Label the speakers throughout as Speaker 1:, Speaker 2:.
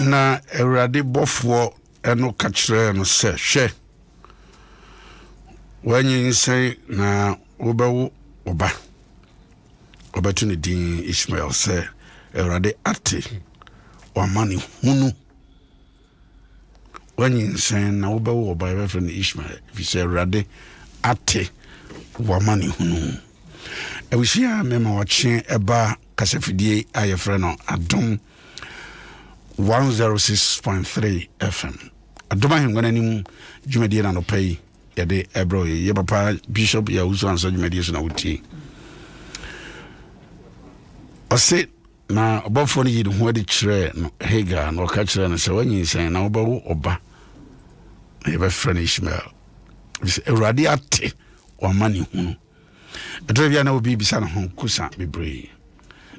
Speaker 1: na Ewurade bɔfoɔ ɛno ka kyerɛ no sɛ hwɛ wanyinsɛn na wobɛwo ɔba ɔbɛto ne din Ishmael sɛ Ewurade ate wama ne hunu wanyinsɛn na wobɛwo ɔba ɛbɛfrɛ no Ishmael fisɛ Ewurade ate wama ne hunu ɛwusia mema wɔkye ɛba kasafidie a yɛfrɛ no Adom 106.3 FM. Adom Ahengua nanim dwumadie na no pay yɛde ɛbrɛ yɛ papa Bishop Yahuso ansa dwumadie so na wotie. Ɔse na ɔbɔfoɔ no yi de ho ade kyerɛ no Hagar na ɔka kyerɛ no sɛ wanyinsɛn na wobɛwo ɔba na yɛbɛfrɛ no Ishmael. Ewurade ate wama ne hunu. Ɛtɔ bia na obi bisa no ho kusa bebree.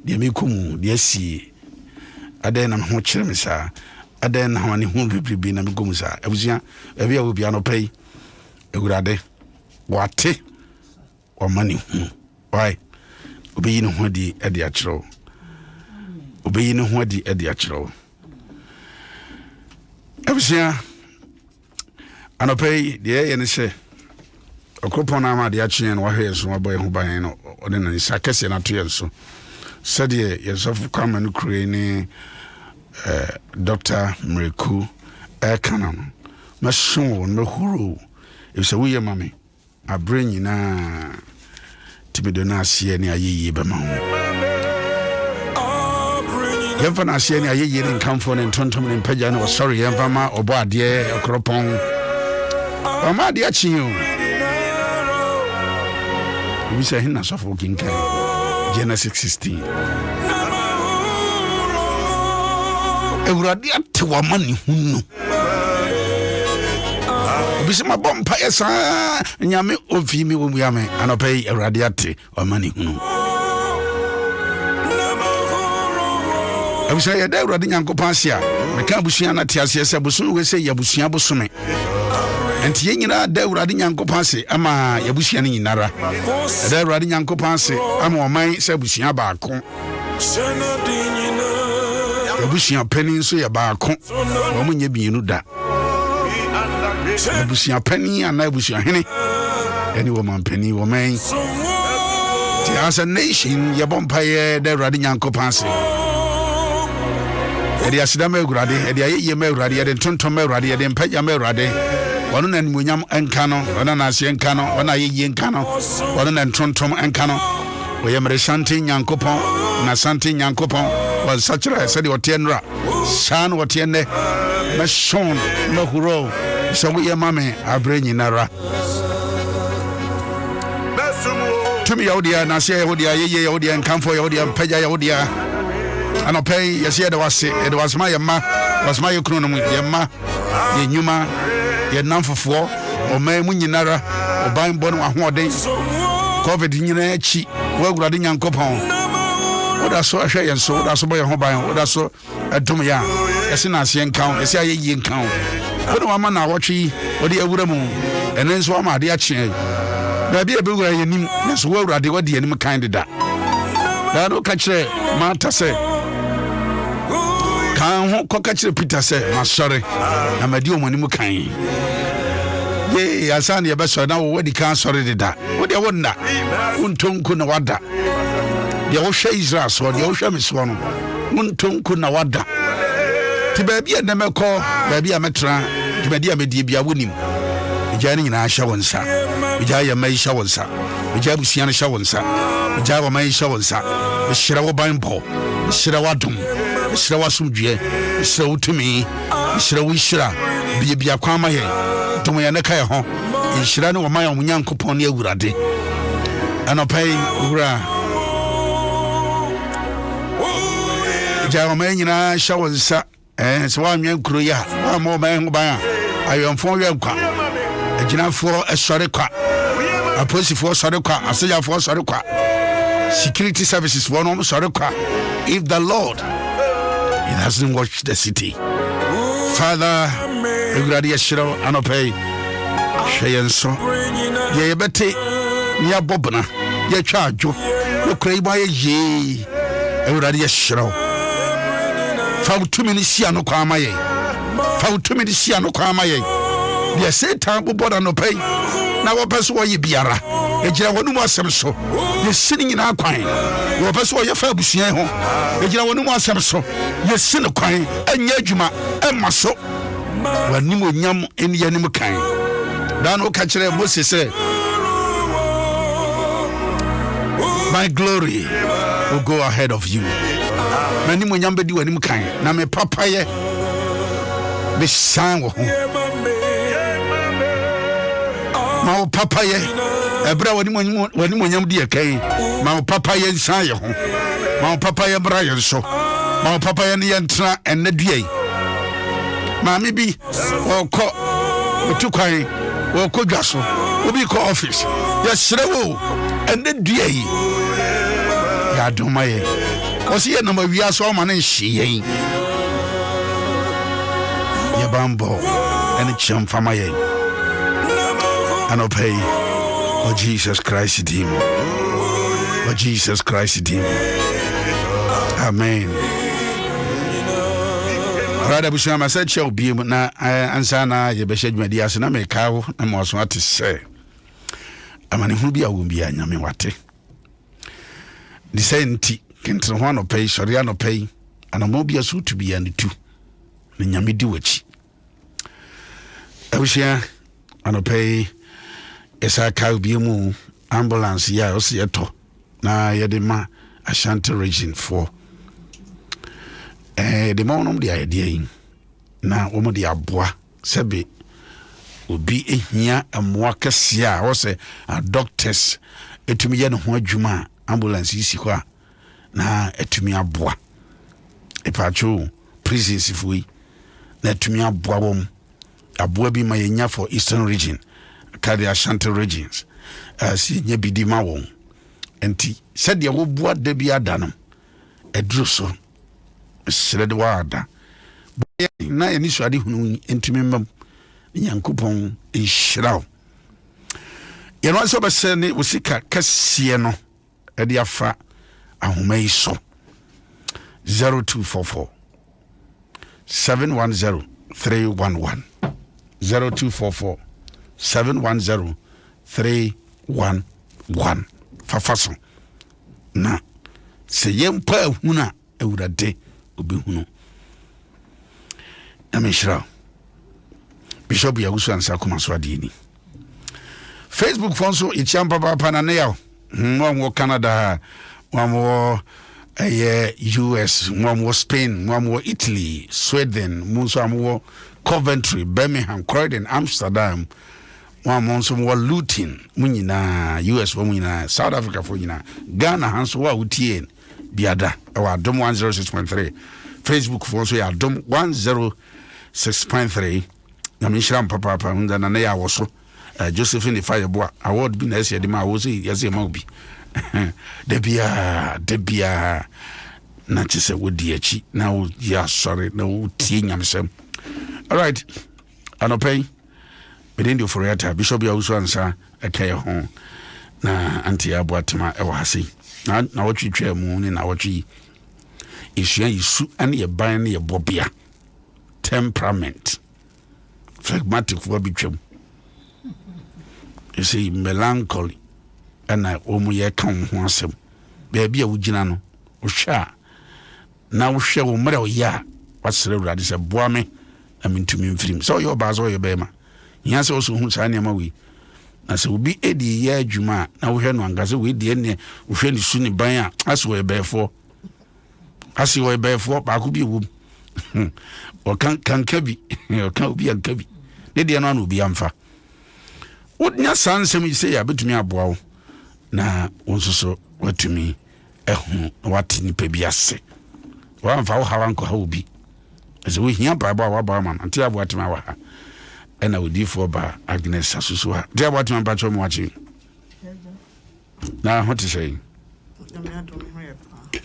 Speaker 1: Deɛ mekomu deɛ sie adan na ho kyerɛ me saa adan na ne ho bebrebe na mekomu saa abusua abia obi anɔpɛi Ewurade wate wamani hu why obeyi ne ho adi akyerɛw obeyi ne ho adi akyerɛw abusia anɔpɛyi deɛ yɛ ne sɛ okropon na ma de akyen no wahwe so waboy ho ban no ɔde na nsa kɛse na to yɛ so sɛdeɛ yɛsɔfo kwama no kure ne Dr. Mreku ɛkana no mɛso no huro if we are mommy I bring you na tibido na asie ne ayeye bema ho yɛmfa na asie ne ayeye ne nkamfo ne ntontom ne mpagya ne sorry yɛmfa ma ɔbɔ adeɛ okropon ɔma adeɛ akyi o we say hina sɔfo kinkan Genesis 16 Awurade ate wa mani hunu bisi ma bompa esa nyame ofi mi wo yame anopɛ Awurade ate wa mani hunu abisa ya da Awurade Nyankopɔn ase a meka abusua na te ase sɛ boso we sɛ yabusua bosome enti yenyina da Awurade Nyankopɔn ase ama yabusua ne nyinara da Awurade Nyankopɔn ase ama ɔman sɛ abusua baako abusua pani so ya baako wo munye bienu da abusua pani ana abusua hene eni wo man pani wo man ti as a nation ye bompaye da Awurade Nyankopɔn ase edi asida ma Awurade edi ayeye ma Awurade edi tontom ma Awurade edi mpagya ma Awurade wono na nimonyam enka no wono na ase enka no wono ayeye enka no wono na tontom enka no wo ye mere sante Nyankopɔn na sante Nyankopɔn was such a said your tenra san what yende ma shon ma huro so we mame abrenyi nara tumi yodia na se yodia ye yodia nkamfo yodia mpaja yodia anopay yesi de wase e de wasma yema wasma yekunu no yema ye nyuma ye namfofo o man mu nyinara o ban bo no ahoden covid nyina achi wa Awurade Nyankopɔn oda so ahwe yen so oda so boy ho ban oda so adom ya ese na ase enkan ese ayeye enkan odo mama na wotwe odi awura mu ene nso ama ade akye da bia be wura yenim na so wa Awurade wadi yenim kan da no ka kire mata se kan ho ko ka kire Peter se masore na madi omonim kan ye asan ye be so na wo wadi kan sore de da wodi wonna untonku na wada ya wo hwe Israel so ya wo hwe meso no muntonku na wada ti ba bia na mekɔ ba bia metra ti ba dia medie bia wonim ija ni nyina hya wonsa ija ya mai hya wonsa ija busia na hya wonsa ija wa mai hya wonsa hyira wo banbɔ hyira wadom hyira wasumdue hyira wotumi hyira wo hyira bia kwama yɛ dom ya ne kai ho hyira ne wo man wo Nyankopɔn ne Awurade anopai wura jawo me nyina hya wonsa so wa nwen kuro ya wa mo ban ho ban ayonfo we nkwa aginafo esore kwa aposifo sore kwa asejafo sore kwa security services for no sore kwa if the Lord he doesn't watch the city Father Awurade yeshiro anopay hweyenso ye yebete ni abobna ye twa adwo no kura iba ye Awurade yeshiro fa utumi ni sia no kwa amaye fa utumi ni sia no kwa amaye de Satan boboda no pay na wo pese wo ye biara ejira wonu mu asem so ye sini nyina kwan wo pese wo ye fa abusua ho ejira wonu mu asem so ye sini kwan anya adwuma emma so wanim onyam eni yanim kan da no ka kire Moses say my glory will go ahead of you mani monyam bedi wanim kan na me papaye be san wo ma papaye ebra wanim monyam di kan ma papaye san ye ho ma papaye bra ye so ma papaye ne yentra enadue ma me bi okọ otukwan okọ dwaso obi ko office ya srewo enadue yi ya domaye osi ye no ma wi aso ma na hye ye bambo ene cham fama ye anopay Oh Jesus Christ dim. Oh Jesus Christ dim. Amen. Alright, Abushama said shall be na ansana ye beshed media na me kawo na mo so ate say. Amane hu bia wo bia nyame wate. The senti kentre ho no pay sori no pay anamo bia so to bia ne tu. Ne nyame di wachi. Abushia ano pay esa kawo bia mu ambulance ya o se yeto na ye de ma Ashanti region for the monum the idea na omo de aboa sebe obi ehia amoa kesia wo se doctors etumi ye no ho adwuma ambulance isi ko a na etumi aboa epacho prisons fui na etumi aboa wom aboa bi ma yenya for eastern region kadi Ashanti regions si nya bidi ma won enti said ye wo boa da bi adano edru so srede wada na ye ni suade hunu entumi mam nyankopon enhyiraw ye no so be se ne wosika kasie no e de afa ahomai so 0244 710 311 0244 710 311 fafaso na se yempa huna ewurade obi hunu amishra Bishop Yawusu ansa kuma so adini Facebook fonso ichiampa papa na yaw mo Canada mo US mo Spain mo Italy Sweden mo Coventry Birmingham Croydon Amsterdam mo Luton munyina US munyina South Africa munyina Ghana hanso wa utien biada wa Adom 106.3 Facebook fonso ya Adom 106.3 na mishram papa hunda na ya woso Josephine Fireboa award bi na ese de ma wo se yase ma obi debia na chise wodi achi na wo ya sorry na wo tie nyamsem. All right, anopay within the Ofori-Atta Bishop Yawusu ansa ekaya ho na anti aboatema e wahase na wotwetwa mu ni na wotwi isua yisu ane ye ban ne ye bobia temperament phlegmatic for betwem you see melancholy and omu ye kan ho asem baabi a wugina no ohwa na wohwe wo mra oya wasere urade se boa me amintumi mfirim so yo bazo yo bema nyase oso hu sa ne ma wi na se obi edi ya adwuma na wohwe no angase we die ne wohwe ni su ni ban a aso e befo asi wo e befo ba ko bi wo o kan kabi o kan obi an kabi ne die no na obi amfa wodnya sansem ise ya betumi aboa na wonsoso watumi ehunu watini pebiase wamfa wo hawanko ha obi ese we hia ba wa ba ma ntia aboatema wa ha ena odifo ba Agnes asusu ha dia aboatema ba chomo wachi na hoti sei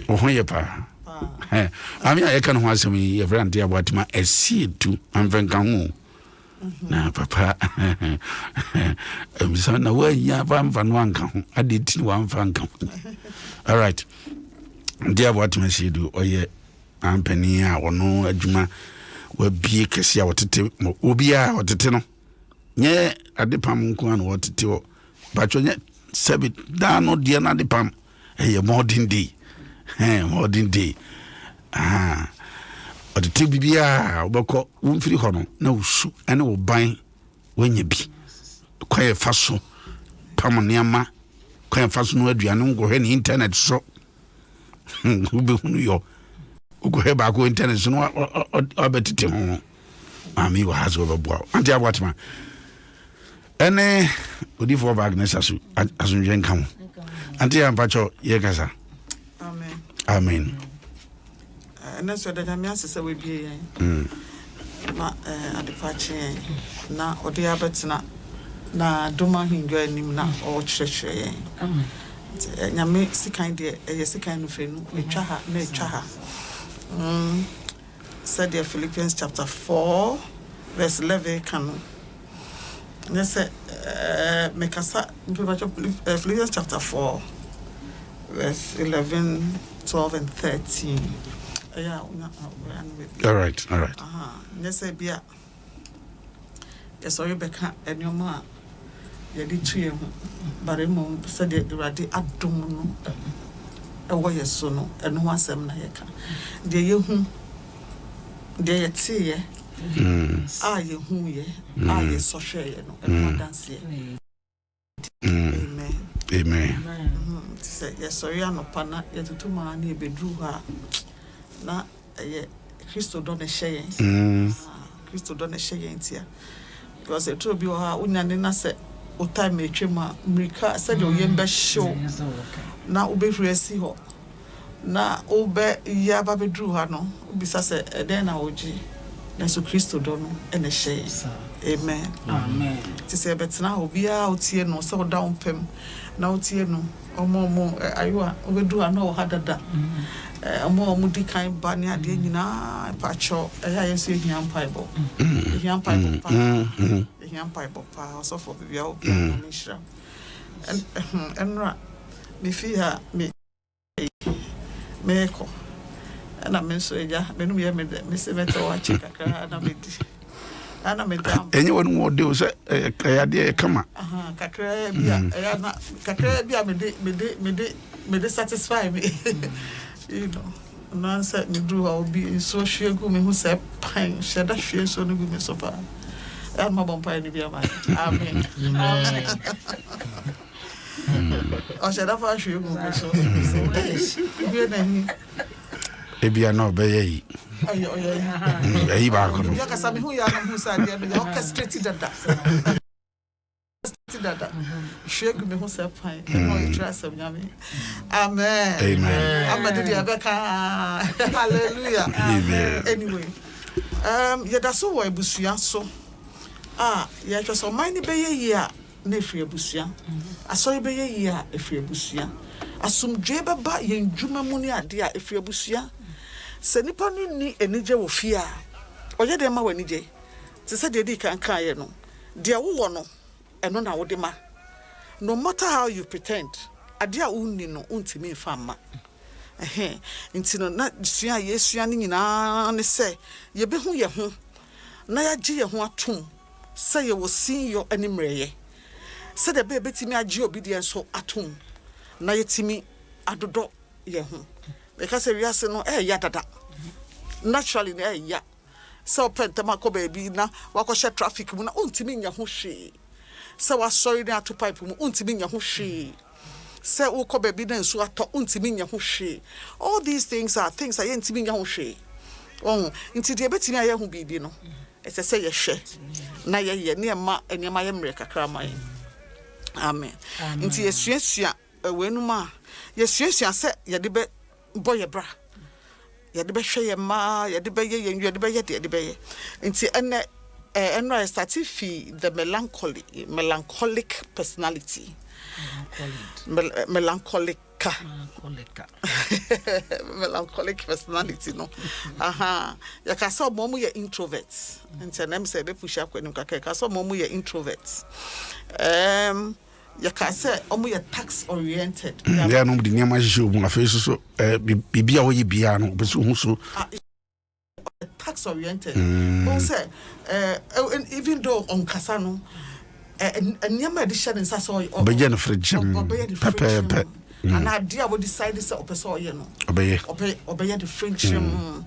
Speaker 1: o ho ye pa ami ayeka no ho asemi ye friend dia aboatema esi tu amvenka hu na papa emisa na wa nya ba mfa no anka ho adeti wa mfa anka ho. All right, dia aboatema sidu oye ampani a wono adwuma wa bie kese a wotete obi a wotete no nye adepam nko an wotete o bacho nye sebi da no dia na adepam modern day modern day wotete bibia obako wumfiri ho no na usu ene wo ban wanya bi kwaye faso pam niama kwaye faso no aduane ngohwe ni internet so ubehunu yo ugo ba ko internet so no obetete ho ami wa hazo babo anti abwatma ene odifo ba Agnes asunje nkam anti ampacho ye kasa amen
Speaker 2: na so da mi asese we bie na adefache na odi abetina na Adom Ahengua nim na o kyerehwere nyame sikan de sikan no frenu etwa ha na etwa ha said Philippians chapter 4 verse 11 can let's say Mekasa Philippians chapter 4 verse 11, 12 and 13. Yeah,
Speaker 1: all right.
Speaker 2: Yes, bia. Yes, Rebecca and your ma. Yadi tree, but a mom said the radi Adom no. Away so no, and one sem na yeka. De you de tea. Ye who ye, ye so share no, and one dance ye.
Speaker 1: Amen.
Speaker 2: Say, yes, sorry, I'm not pana, yet to my near bedrew her. Na, Christo don't share. Christo don't share here. Because it will be her unanina said, O time may chima, Mrika said, O yembe show. Na ube resi ho. Na ube yaba bedrew her no, ubisa then I would. Naso Christo dono ene share. Amen. Ti say betina obi a otie no so down pem na otie no omo ayua obedu ana o hadada. Omo di kan ba ne ade nyina pa cho eya yeso ehian paibo. Ehian paibo pa. Ehian paibo pa so for bibia obi na nishra. Enra me fi ha me ko ana menso eja menum ye me se beto wa chika kra na medi ana medam
Speaker 1: enye wonu mo de so kayade e kama
Speaker 2: kakra bia na kakra bia me satisfy me you know no say me do obi so hwegu me hu say pan sheda hwe so no gu me so pa ma bompa ni bia ma amen o sheda fa hwegu me so bia na ni
Speaker 1: ebia no be yi ayi ba ko
Speaker 2: ya ka sabi hu ya no hu sa dia no orchestrated dada shegu me hu sa pai no you trust me amen amadu dia beka hallelujah
Speaker 1: amen
Speaker 2: anyway ya da so wo ebusuya so ya twa so man ni be yi a na efri ebusuya aso be yi a efri ebusuya asumdwe baba ye ndwuma mu ni ade a efri ebusuya se nipa ni enije wo fie a oye de ma wanije te se de di kan ye no de wo no eno na wo de ma no matter how you pretend ade a unni no untimi fa ma nti no na sua yesua ni nyina ne se ye be hu ye ho na ya gye ye ho atom se ye wo sin yo animreye se de be betimi agye obedience so atom na yetimi adodo ye ho because we are no ya dada naturally ya so pentama ko baby na wakoshe traffic mu na untimi nya ho hwe se wa sorry na to pipe mu untimi nya ho hwe se wo ko baby na nsu ato untimi nya ho hwe all these things are things I untimi nya ho hwe nti de betimi aye ho bibi no ese se ye hwe na ye ne ma enema ye mre kakra ma ye amen nti yesuasua wenuma yesuasua se ye de be boy bra ya de be hwe ye ma ya de be ye ye de be ye de be ye nti ene start fi the melancholic personality melancholic personality no ya ka so mo mu ye introverts nti na me say be push akwanim ka so mo mu ye introverts ya ka say omo ye tax oriented
Speaker 1: ya no di niam ahye obu afa so bibia wo ye bia no be so hu so
Speaker 2: tax oriented bon say even though on kasa no niam edition nsa so
Speaker 1: obeje no frigem pepe
Speaker 2: and idea we decide say opeso ye no obeye the frigem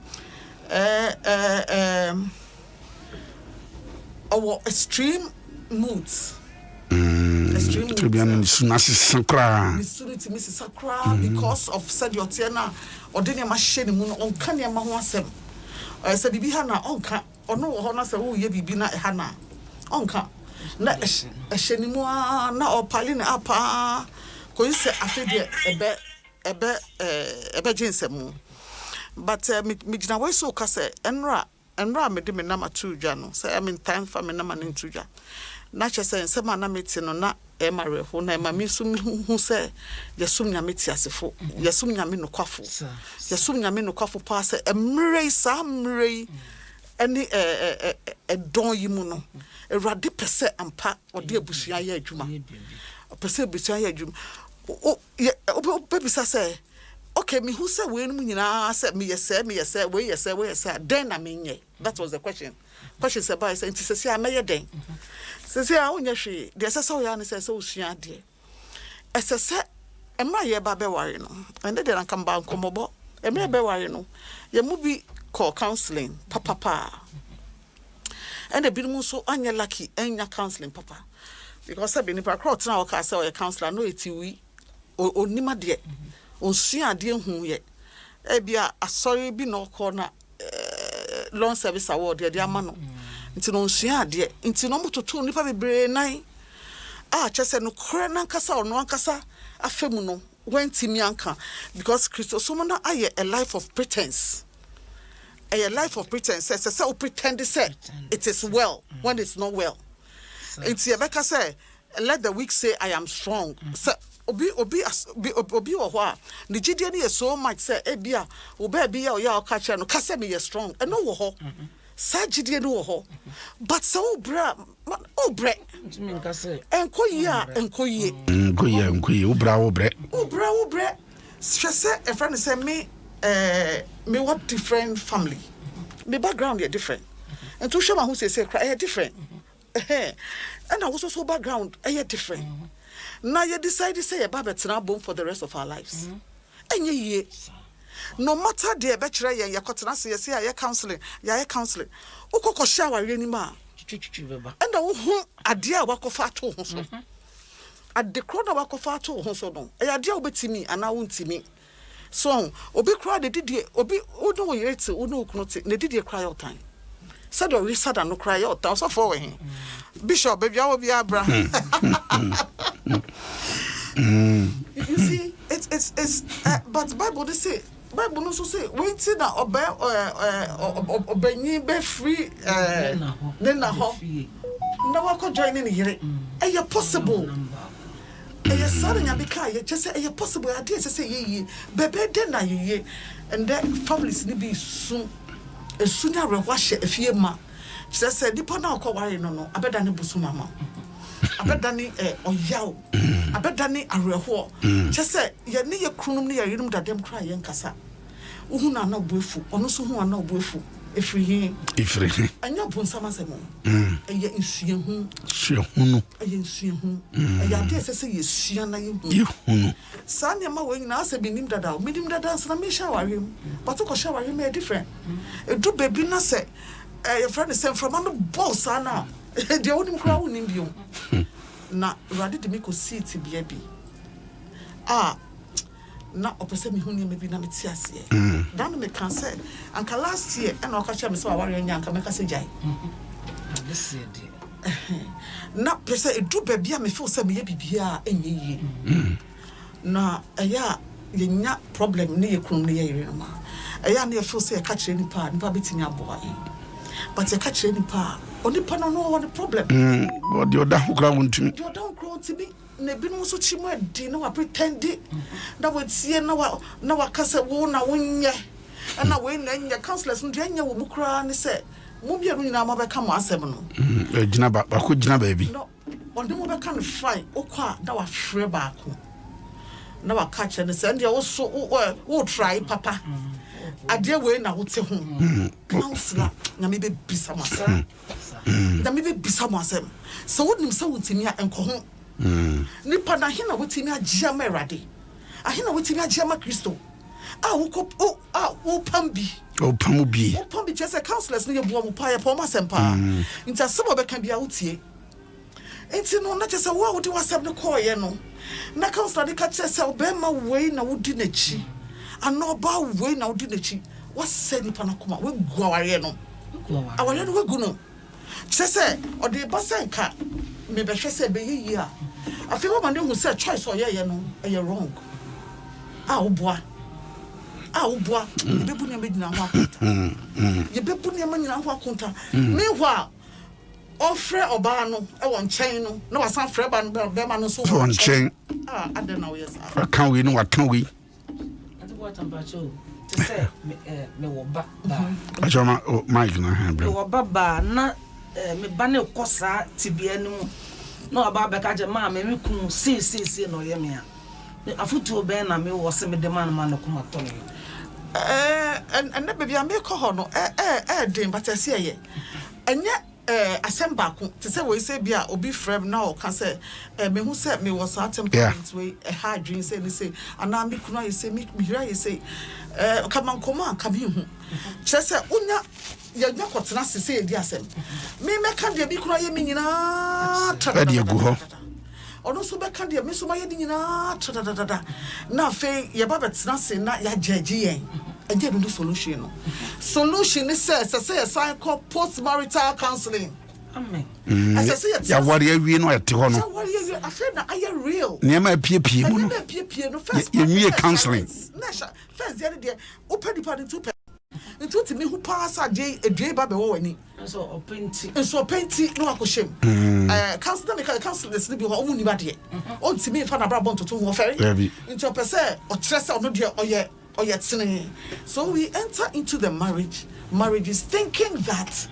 Speaker 2: our extreme moods extreme
Speaker 1: to be an sakra
Speaker 2: because of said your tiana or didn't machine moon on kanya ma ho asem said bibi ha na onka ono wo ho na say wo ye bibi na ha na onka na ehyenimu na opali na apa ko ise afede ebe jinsemu but me gina we so ka say enra me de me na matu dwa no say I mean time for me na man ntu dwa na che say nsema na meti no na e marefo na ma mi sum hu say yesum nya meti asefo yesum nya me no kwafo yesum nya me no kwafo pa say emre sa mre any don yi mu no Awurade pese ampa ode abusua ye adwuma pese abusua ye adwuma o baby say okay me who say we no nyina say me yes we then I mean that was the question say by say nti say ameye den say a wonya hwe de say so ya ne say so usua de say emra ye ba be ware no and de na kamba nkomobo emra be ware no ye mu bi call counseling papa and the binom so anya lucky enya counseling papa because say be nipa crowd na o ka say o counselor no etiwi onima de osua de hu ye e bia asori bi no call na long service award de ama no nti no osua de nti no mototo nipa bebre nan chese no kore na nkasa ono ankasa afemu no wentimi anka because Christosomo na aye a life of pretense. A life of pretense says so pretend say it is well when it's not well. It's Rebecca say let the weak say I am strong. So obi or what the GDN is so much say ebia obi ya o catch no kase me strong and no ho sa GDN no ho but so bra enko ye
Speaker 1: ubra
Speaker 2: say a friend say me what different family my background is different and to show my who say cry different and I was also background different now you decide to say about betina bone for the rest of our lives and ye no matter the betre ya kotena say ya counseling ukoko shower ni ma and who adia wakofa to ho so at the corner wakofa to ho so no e adia obetimi ana wontimi so obi cry the did obi odo yete ono okunote na did cry all time said o sad no cry all time so for we bishop baby I will be Abraham. You see it's but Bible they say Bible no so say wait till na obenyi be free na ho na wako join in here e possible. Eye sare nya bika ye chese eye possible ade say ye bebe de na ye and then families ni be soon esunya rewahye afie ma chese dipo na okoware no abeda ne busu mama abeda ni oyaw abeda ni areho chese ye ne ye krunum ne ye yirum dadem kra ye nkasa uhu na na obuefu ono so hu na obuefu efrihi anya bonsama semo eye nsuahu
Speaker 1: suahunu
Speaker 2: eye nsuahu eye ade sese ye sua na ye hu sane ma we nyina ase binim dada minim dada na me shawarem but ko shawarem e different edu baby na se your friend is from no boss ana de onim kra wonim bio na rade de me ko seat bia bi na opese me huni me bi na meti ase dan me kan say anka last year and okacha me say aware nya anka me ka say jai this year na pese edu ba bia me feel say me ye bibia enye yi na eya ye nya problem ne ye krum ne ye yire ma eya na ye feel say ka kire nipa betimi aboa but ye ka kire nipa onipa no no one problem
Speaker 1: but you down kra wontumi
Speaker 2: na binu so chimo adi na wa pretend na wa tie na wa kasa wo na wonye na we na nya counselors no anya wo bukra ne se mo bia no nyina ma be ka mo asem no
Speaker 1: gina ba ko gina ba bi
Speaker 2: no onde mo be ka no fine okwa na wa frɛ ba ko na wa catch ne se ndia wo so wo try papa ade we na wo te ho counselor na me be bisa mo asem na me be bisa mo asem so wonim se wontimi a enko ho nipa na hina wotimi agya ma Awurade ahina wotimi agya ma Kristo wo pambi chese counselors ne yebo mo pa ya pa ma sempa nta sebo be kan bia wotie enti no na chese wo wodi wasem ne call ye no na counselor de ka chese obema wei na wodi na chi ano ba wei na wodi na chi wase nipa na koma we guaware no aware no we gu no chese ode ba senka me be hwese be yi a afi wo mande hu say choice oye no e wrong oboa bebu ne medina ho akonta ye bebu ne manyina ho akonta meanwhile ofre oba no e won chen no na wasan frɛ ba no be ma no so
Speaker 1: won chen
Speaker 2: adena wo yes
Speaker 1: kan we no watan we
Speaker 3: ati what am bacho to say me wo ba
Speaker 1: Achoma Mike na hand bro.
Speaker 3: Wo baba na me ba ne kosa tibia no mu no aba be ka je ma me kun si no ye me a afutu ben na me wo se me de man no kuma to me
Speaker 2: and baby I make ho no den but say ye enye assemble ko to say we say bia obi frem na o ka say me hu say me was at temperament we a hard drink say ni say ana me kuno ye say me hira ye say kaman koma ka bi hu che say unya ya nya kotena sese edi asem me meka de bi kuno ye me nyina
Speaker 1: Ade agu ho
Speaker 2: ono so be ka de me so ma ye di nyina na fe ye ba betena se na ya judge yen and do solution. Solution is say a sign called post-marital counseling.
Speaker 3: Amen.
Speaker 2: As I say,
Speaker 1: ya warrior we no ete ho no.
Speaker 2: I said that I am real.
Speaker 1: Niema pie mu no.
Speaker 2: No first.
Speaker 1: You counseling.
Speaker 2: First the other day, open the party to into to me who pass a day baby wani.
Speaker 3: So openti.
Speaker 2: And so openti no akoshem. Counselor me counsel the sleep ho ni ba de. On to me fa na bra bon to ho ferry. Into person or trust or no de or yet sinning. So we enter into the marriage. Marriage is thinking that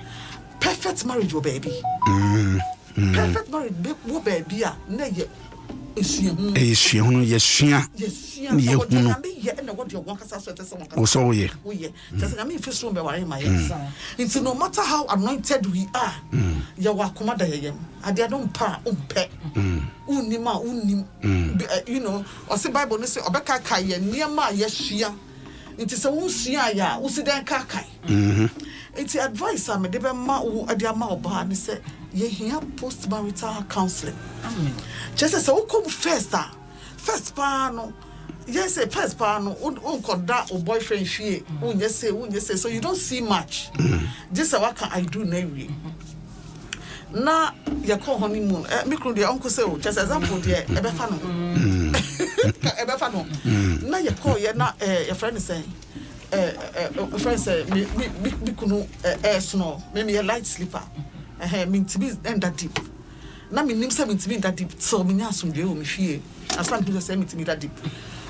Speaker 2: perfect marriage, oh baby. Perfect marriage, baby. Yes, no matter how anointed we are, you know, or say Bible say Obeka Kaya Niama Yeshia. It is a Wusia, Usidan Kakai. It's advice I made ma who Adiama Oba and say, ye hear post marital counseling. Just as I come first pano. Yes, a first pano, uncle that or boyfriend she, yes say, so you don't see much. Just a what can I do navy. Na ya call honeymoon. Me could the uncle say, just example, dear, Ebefano. Ebefano. Na ya call ya na your friend is saying, friend say, me kuno snow, maybe a light sleeper. Mean to be that deep. Na me name 70 that deep, so me asum de o me fie. As long as say me to be that deep.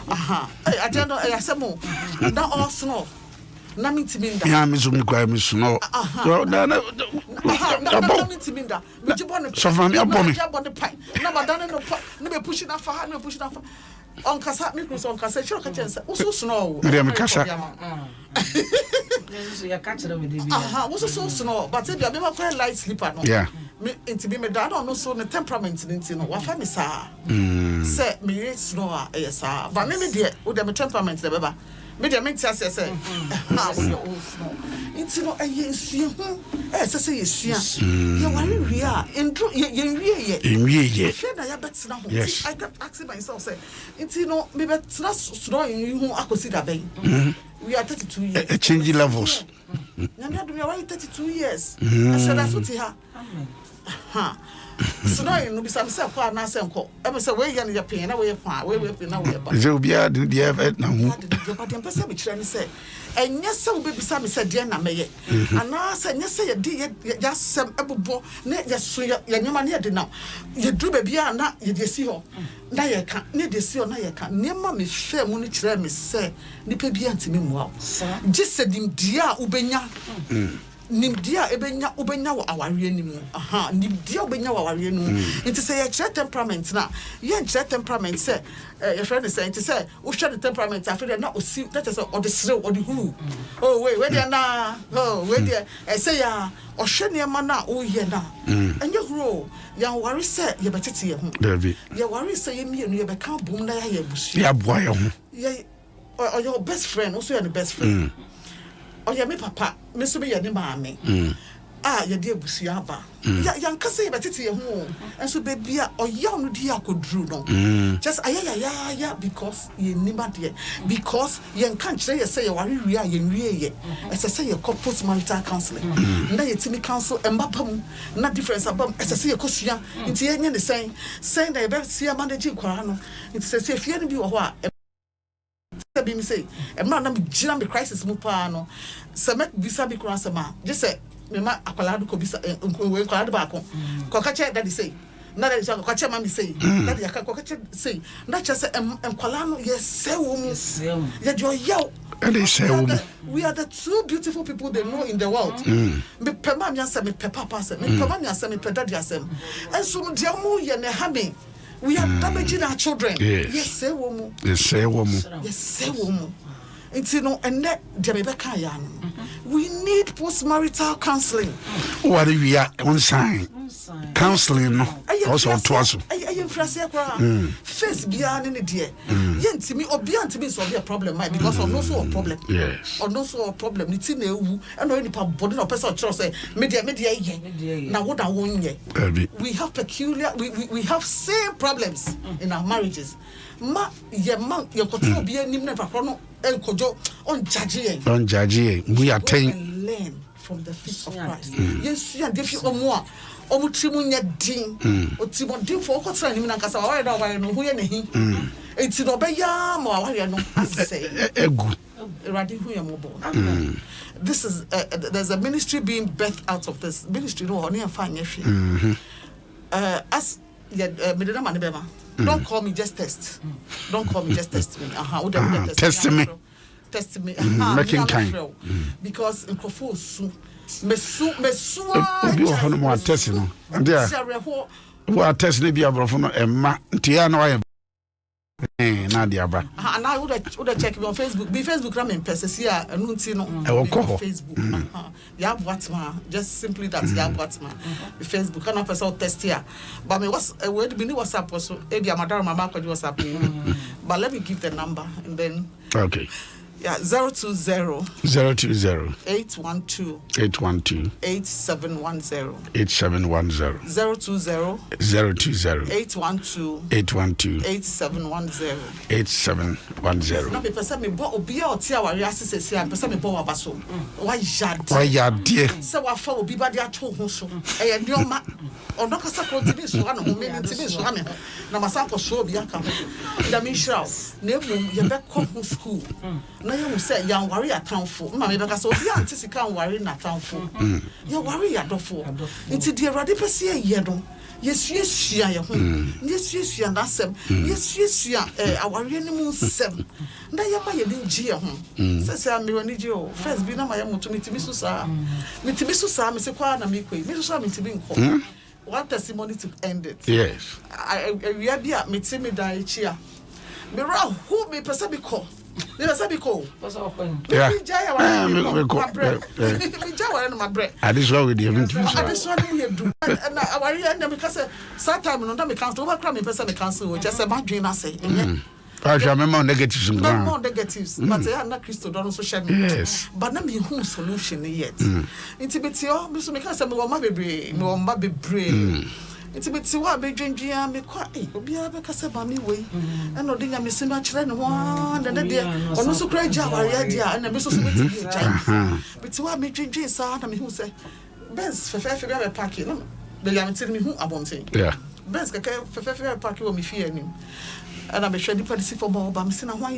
Speaker 2: Aha. I don't know, I say more. Na all snow. Na me to be that.
Speaker 1: Ya me so me kwa me snow. Na
Speaker 2: me to be that. Me jibon.
Speaker 1: So for me abon me.
Speaker 2: Jibon the pipe. Na madane no no be pushing that far, no pushing that far. On kasa me cross on kasa sure ka chance. Uso snow.
Speaker 1: Me kasa.
Speaker 3: Ya catch them with the
Speaker 2: aha was so snow but if you be quite light sleeper no
Speaker 1: yeah
Speaker 2: me into be me dad no so the temperament into no wa fa me sa say me snow yes sir but me dey with the temperament the beba me dey me tia say ha wo snow into no yensu say yesua ye wari wi a endro ye fe na ya betina ho I kept asking myself say into no me betina snow in hu akosi da ben we are 32 years.
Speaker 1: Change levels.
Speaker 2: We are 32 years. I said that's what he had. So now you know be some say kwa na say nko. E say we yan your pain na we fa we na we ba.
Speaker 1: Ze obi a do dey na hu.
Speaker 2: But dem pese be kire ni say enye say we be say me say dey na meye. Ana say enye say ye dey ya sem ebobo na ye so ye nyoma na ye dey now. Ye dru ba bia na ye dey si ho. Na ye ka na dey si ho na ye ka. Nema me hwe mu ni kire me say nipa bia ntimi mu a. Gise dim dia ubenya. Nimdia ubenya wo aware nimu aha nimdia ubenya wo aware nimu it say your temperament na your temperament say your friend is saying to say wo share the temperament after na osi that is or the srew or the who oh wait where there na oh where there say ya o hwe niam na o ye na enye huro ya worry say ye betete ye ho
Speaker 1: David
Speaker 2: ya worry say ye mienu ye be ka bom na ya busu
Speaker 1: ya boa ye ho
Speaker 2: ye or your best friend also your best friend oh yeah me papa me so be ye ne maame ye de abusia ba ya nkase ye betete ye ho enso baby a oya no di akodru no just ya because ye nima de because ye nkan kire ye say ye ware wi a ye nwie ye ese say ye couples marital counseling na ye timi counsel embapam na difference abam ese say ye kosua nti ye nye ne sen na ye be sia manage kwara no nti say fie no bi wo ho a be me say e ma na me gina me crisis mu pa no se me bisa bi kura se ma je say me ma akwala do ko bisa we kwala do ba ko ka che daddy say na dey say kwache mama say na dey kwache say na che say enkwala no ye say wo mu ye do yaw
Speaker 1: and they say
Speaker 2: we are the two beautiful people they know in the world me pema me answer me papa say me pema me answer me peda dia say and so no dia mu ye ne ha me we are damaging our children yes say wo mu
Speaker 1: yes say wo mu
Speaker 2: it's and that we need postmarital counseling.
Speaker 1: What if we are on sign? Counseling, no. Also, twice.
Speaker 2: I am face beyond in the dear. Yet to me, or beyond to me, so be a problem, because of no so a problem.
Speaker 1: Yes.
Speaker 2: Or no so a problem. It's in a and only body or person trust say, media. Now, what I want ye. We have peculiar, we have same problems in our marriages. Ma, ye man, your control be a never chrono. On
Speaker 1: judging, we are taking
Speaker 2: learn from the feet of Christ. Yes, and if you are more, Omutrimunya ding, or Timon for what's running in Casa, I don't know who any. It's in Obeya, or I know, I say, this is there's a ministry being birthed out of this ministry. No, only a fine as Medina. Don't call me, just test. Don't call me, just test me.
Speaker 1: Test me.
Speaker 2: Test me.
Speaker 1: Making time.
Speaker 2: Because in Kofu, Mesu,
Speaker 1: you are more testing. And there, who are testing be a brother and ma, Tiano. Nadia, and
Speaker 2: I would check me on Facebook. Be Facebook, ramen Persesia, and Nuntino. Facebook. Yab Watma, just simply that Yab Watma. Facebook, and person test here. But me was a word be WhatsApp also. Maybe a madam, my mark was up. But let me give the number and then.
Speaker 1: Okay.
Speaker 2: Yeah, 020
Speaker 1: 812
Speaker 2: 8710
Speaker 1: 870
Speaker 2: 020 812 8710. Na me pesa me bo obi a oti aware asese a pesa me bo wabaso. Why
Speaker 1: dear.
Speaker 2: Se wa fa obi ba de ato ho so. E nioma. Ono kasa ko tibi so na ho me tibi so ame ho. Na masa ko so obi aka ho. Da me shraw. Na emu ye be ko ho school. Na ye mu say yan ware atamfo. Ma me be ka so obi anti sika ware na atamfo. Ye ware adofo. Nti de Awurade pese ye no. Yesuesua ye ho. Yesuesua na asem. Yesuesua aware ni mu nsem. Na ye ma ye din ji ye ho. Sese am me wani ji o. First bi na ma ye moto mitimi so saa. Mitimi so saa me se kwa na me koi. Me so saa mitimi nko. One testimony to end it.
Speaker 1: Yes.
Speaker 2: We are there mitimi da echi a. Me ra who me pese bi ko. Me pese bi ko.
Speaker 1: Yeah.
Speaker 2: Me jaya wa me ko. Me jaya wa na my bread.
Speaker 1: This one with you.
Speaker 2: This one we do. And our and because sometimes no me cancel over cram me person me cancel just a bad dream I say.
Speaker 1: I remember negatives.
Speaker 2: No more negatives. But I na Christo don social media. Yes. But na me who solution yet. Intimate o me so me can say me ma bebre, me o ma bebre. Intimate wa be dwendwia me kwa obi a be kasa ba me we. And no dinya me se ma kire ne ho na de ono so kra gya ware dia na me so me ti gya. But wa me dwendwia sa na me who say Benz fefe be park no be ya me ti me hu abonten.
Speaker 1: Yeah.
Speaker 2: Benz keke fefe park wo me fie anim. And I'm sure the policy for more, but I'm saying, why?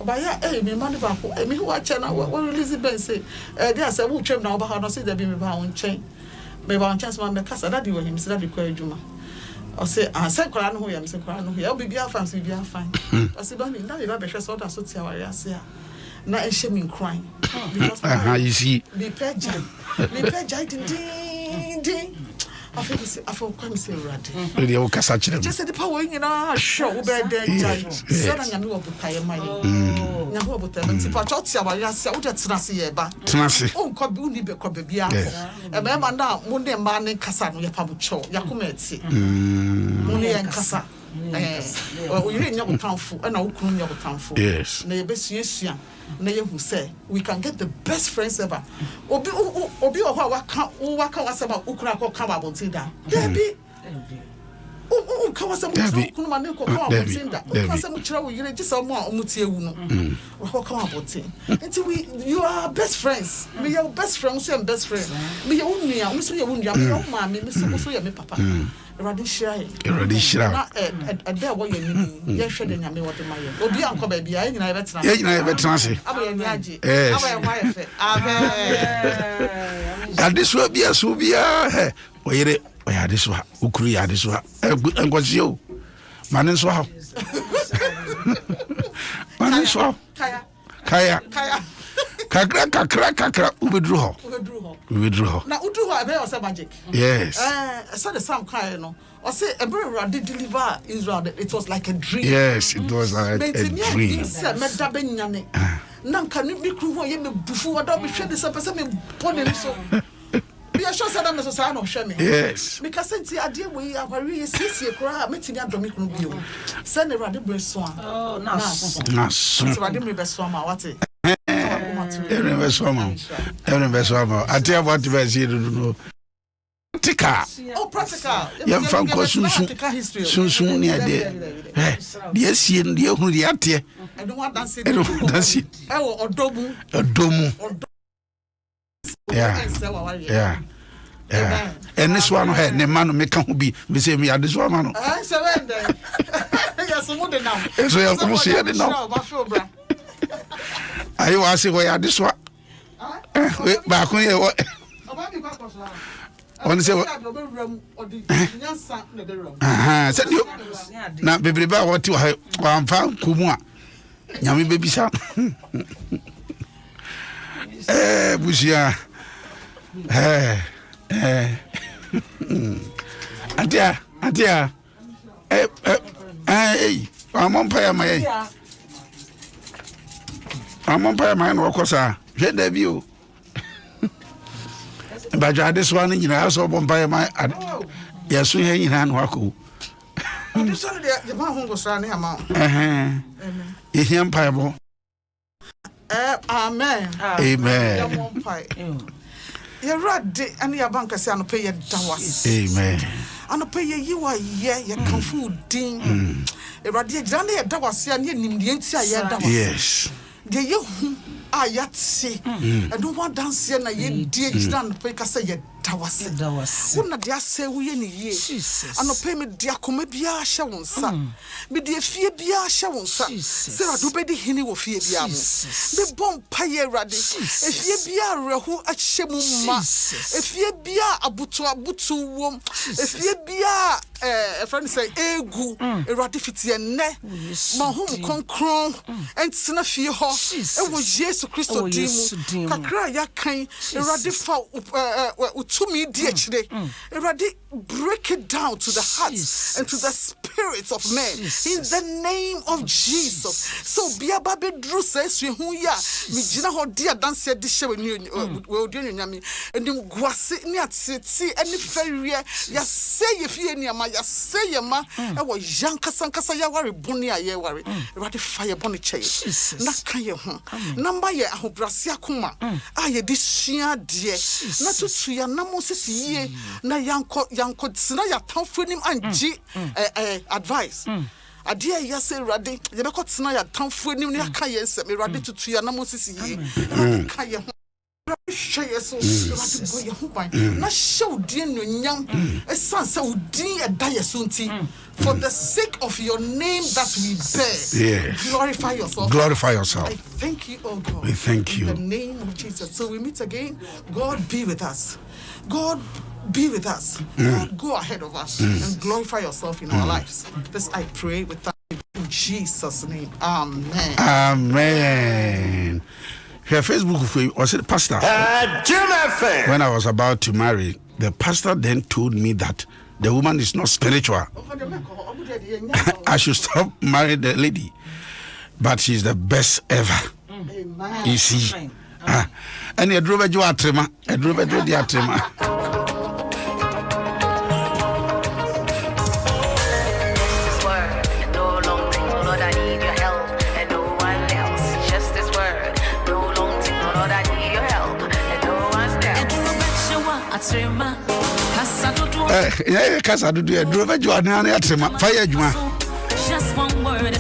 Speaker 2: But yeah, me money back. Me who watch na we release Ben say, there say we train now, but how no say there be me ba on chain. Me ba on chance man me kasa that you him say that be kwa adwuma. I say, I say kwara no ho ya, me say kwara no ho ya. Obi bia fine, so bia fine. I say don't na you ba be hwe so that so tia ware ase a. Na ehye me crying. Because
Speaker 1: you see.
Speaker 2: Me peja din. I feel quite say ready. Just the power in show bed then. So I know about tire my. Now about them. If I thought I was just ba. Oh, could be baby. A man now, Monday man Casan, your public show, Yakumeti. Money and Casa. Or you didn't know town for, and I couldn't know town for.
Speaker 1: Yes.
Speaker 2: Neighbors, yes, who say we can get the best friends ever. Obi waka wasaba ukura ko kama bontinda. Debi. Kawasa mu kunuma ne ko kama bontinda. Kawasa mu kira wo yire gisa mu a omutie wu no. Ko kama bontin. Nti you are best friends. Me your best friend, so best friend. Me your nua, me so your nua, me your ma, me so your me papa. Eradi shira. Na there what you need. Ye hwe de nyame what my. Obi anko ba bia nyina yebetena. Ye nyina yebetena se. Aba ye nyaje. Aba ye wife. Amen.
Speaker 1: And this will be a subia. Oyere oya this one ukuru ya this one enkwasi o mane so ha mane so kaya kakra ubedru ho
Speaker 2: na udru ho ebe o say magic
Speaker 1: yes
Speaker 2: so the sam kai no o say everywhere did deliver Israel it was like a dream
Speaker 1: yes it was like a dream
Speaker 2: meda benyane na nka ni mikru ho ye me bufu wada me hwe de se pese me bone so we are sure that me so say no hwe me
Speaker 1: yes
Speaker 2: because senti ade we awari siesie kra metini adomi kru bio se ne rade breso
Speaker 3: oh na so
Speaker 2: rade me beso ma wate
Speaker 1: every summer ati about to be see no
Speaker 2: practical
Speaker 1: ya fan ko sunsun ni ade de sie de hu de ate
Speaker 2: I don't want dance e wo odomu yeah and this one had ne man me kan bi me say me this one man so when then ya so mo de now
Speaker 1: so ya ko so ya de now ayo wa se ya this one ba kun ye wo on say said you na bebre ba what wa fa kumu a nyame bebisa busia atia amon pa ya mai no kosa je da biyo ba ja this one nyina so bon pa ya mai ya so he nyina no akọ
Speaker 2: this one the man who goes around here ma
Speaker 1: ehia pa bo
Speaker 2: amen ya rade ani ya banka se anope ye dawas
Speaker 1: amen
Speaker 2: anope ye yiwa ye kanfu din e rade ye jana ye dawas ya ne nimdie nti aye dawas
Speaker 1: yes
Speaker 2: de ye hu ayati I don't want dance na ye die jana pe ka se ye dawas wona de ase wo ye ne ye anope me de akoma bia hye wonsa me de fie bia hye wonsa se rado be de hini wo fie bia mo be bom paye rade e fie bia rehu ahye mu ma e fie bia abutu wom e fie bia friend say egu e rade fitie ne ma hom konkron entsena fie ho e wo Jesus Christo dimu kakra ya kan e rade fa to me dear today. Already break it down to the hearts and to the spirits of men in the name of Jesus. So bia babe drew says we hu ya mi gina ho dia dance de she we odi nyame enim guase ni atiti any ferry ya say ye fie ni ama ya say ye ma e wo yanka sankasa ya ware boni aye ware already fire boni che na kan ye ho number ye ahobrase akoma a ye de sua de na tutu ya namo sisi na yanko tsina ya tamfonim anji advice adia ya say rade ye be ko tsina ya tamfonim ne aka ye nsem rade tutu ya namo sisi ka ye share so rade go ye ho ban na show die no nyam esanse udin e da ye so nti for the sake of your name that we bear glorify yourself. I thank you, oh God.
Speaker 1: We thank you
Speaker 2: in the name of Jesus. So we meet again. God be with us. God be with us. God go ahead of us and glorify yourself in our lives. This I pray with that in Jesus' name.
Speaker 1: Amen. Her Facebook was it pastor? When I was about to marry, the pastor then told me that the woman is not spiritual. I should stop marrying the lady, but she's the best ever. You see, and you drove a atrema, a drove a atrema. Casa do drove a fire juma.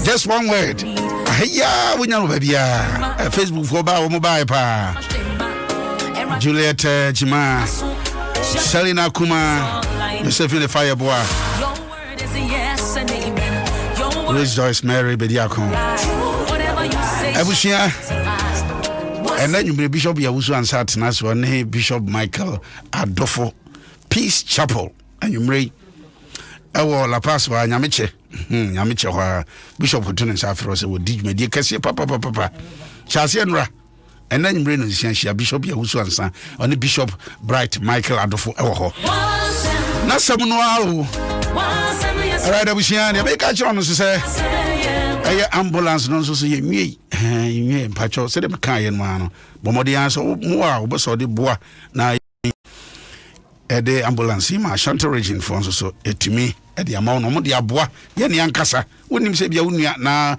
Speaker 1: Just one word. Yeah, we know baby. Facebook for mobile pa. Juliet Jima, Selina Kuma, Josephine the fire boy. Grace Joyce Mary Bediakon. Ebushia. And then you be Bishop Yawusu and Satinas one Bishop Michael Adofo Peace Chapel. anwumrei ewo la pass wa nyameche nyameche ho bishop tun nsafro se wo digmedi kase papa chase enra ena nwumrei no sia bishop ya wusu ansa oni bishop Bright Michael Adofo ewo ho na samuno awo right abusiani be ka chiro no se eye ambulance no so ye nwie mpacho se dem kan ye no ano bomodi anso mo a wo so de boa na ede ambulance ma Ashanti region for so etimi ede amount no mo de aboa ye ne ankasa wonim se bia wonua na